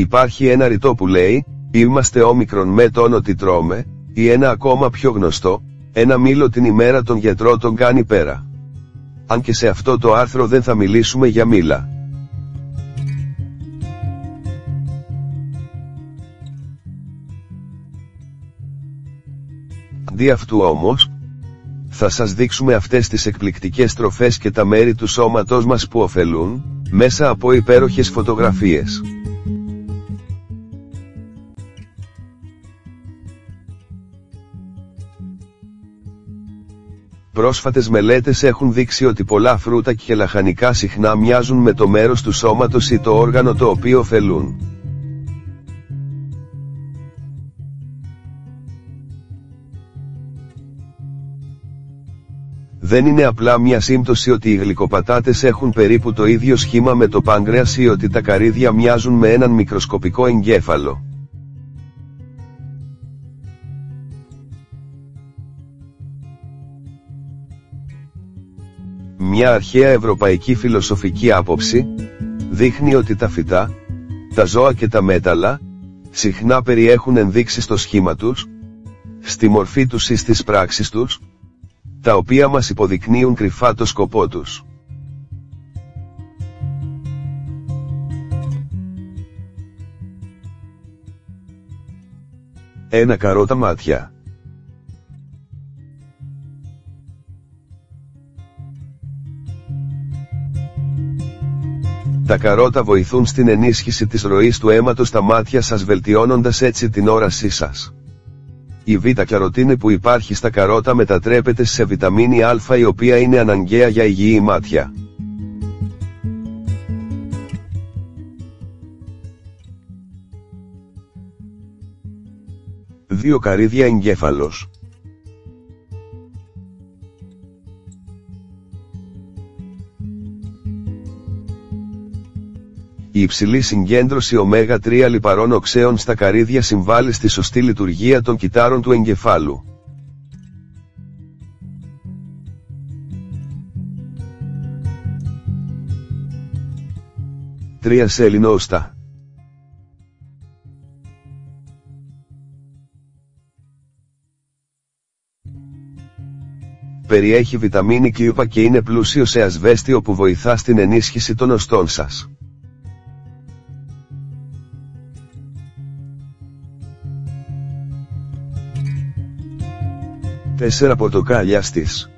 Υπάρχει ένα ρητό που λέει, είμαστε όμικρον με τον ότι τρώμε, ή ένα ακόμα πιο γνωστό, ένα μήλο την ημέρα τον γιατρό τον κάνει πέρα. Αν και σε αυτό το άρθρο δεν θα μιλήσουμε για μήλα. Αντί αυτού όμως, θα σας δείξουμε αυτές τις εκπληκτικές τροφές και τα μέρη του σώματός μας που ωφελούν, μέσα από υπέροχες φωτογραφίες. Πρόσφατες μελέτες έχουν δείξει ότι πολλά φρούτα και λαχανικά συχνά μοιάζουν με το μέρος του σώματος ή το όργανο το οποίο ωφελούν. Δεν είναι απλά μια σύμπτωση ότι οι γλυκοπατάτες έχουν περίπου το ίδιο σχήμα με το πάγκρεας ή ότι τα καρύδια μοιάζουν με έναν μικροσκοπικό εγκέφαλο. Μια αρχαία ευρωπαϊκή φιλοσοφική άποψη δείχνει ότι τα φυτά, τα ζώα και τα μέταλλα συχνά περιέχουν ενδείξεις στο σχήμα τους, στη μορφή τους ή στις πράξεις τους, τα οποία μας υποδεικνύουν κρυφά το σκοπό τους. Ένα καρότα μάτια. Τα καρότα βοηθούν στην ενίσχυση της ροής του αίματος στα μάτια σας, βελτιώνοντας έτσι την όρασή σας. Η β-καροτίνη που υπάρχει στα καρότα μετατρέπεται σε βιταμίνη Α, η οποία είναι αναγκαία για υγιή μάτια. Δύο καρύδια εγκέφαλος. Η υψηλή συγκέντρωση ω3 λιπαρών οξέων στα καρύδια συμβάλλει στη σωστή λειτουργία των κυττάρων του εγκεφάλου. Τρία σελινόωστα. Περιέχει βιταμίνη Q και είναι πλούσιο σε ασβέστιο που βοηθά στην ενίσχυση των οστών σας. 4 πορτοκάλια στις.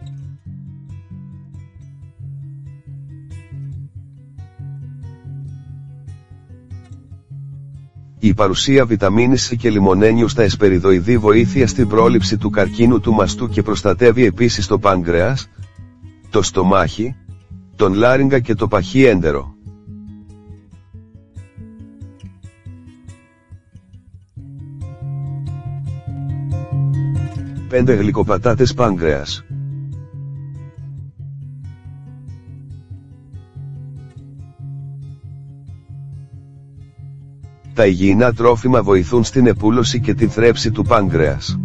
Η παρουσία βιταμίνης C και λιμονένιου στα εσπεριδοειδή βοήθεια στην πρόληψη του καρκίνου του μαστού και προστατεύει επίσης το πάγκρεας, το στομάχι, τον λάριγγα και το παχύ έντερο. Πέντε γλυκοπατάτες πάγκρεας. Τα υγιεινά τρόφιμα βοηθούν στην επούλωση και την θρέψη του πάγκρεας.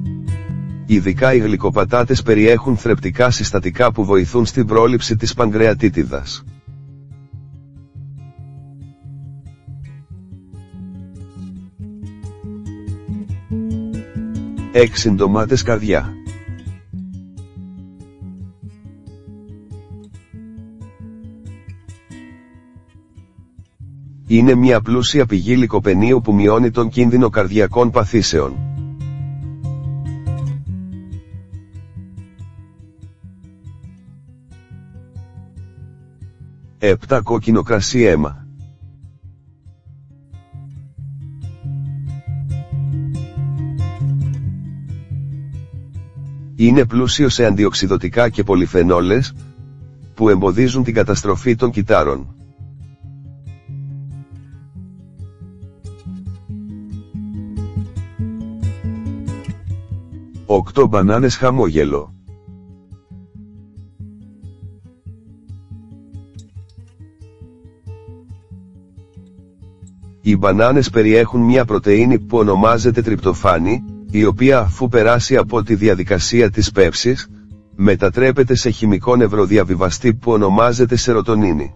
Ειδικά οι γλυκοπατάτες περιέχουν θρεπτικά συστατικά που βοηθούν στην πρόληψη της παγκρεατίτιδας. 6 ντομάτες καρδιά. Είναι μια πλούσια πηγή λικοπενίου που μειώνει τον κίνδυνο καρδιακών παθήσεων. 7 κόκκινο κρασί αίμα. Είναι πλούσιο σε αντιοξιδωτικά και πολυφενόλες, που εμποδίζουν την καταστροφή των κυττάρων. 8 μπανάνες χαμόγελο. Οι μπανάνες περιέχουν μια πρωτεΐνη που ονομάζεται τριπτοφάνη, η οποία αφού περάσει από τη διαδικασία της πέψης, μετατρέπεται σε χημικό νευροδιαβιβαστή που ονομάζεται σερωτονίνη.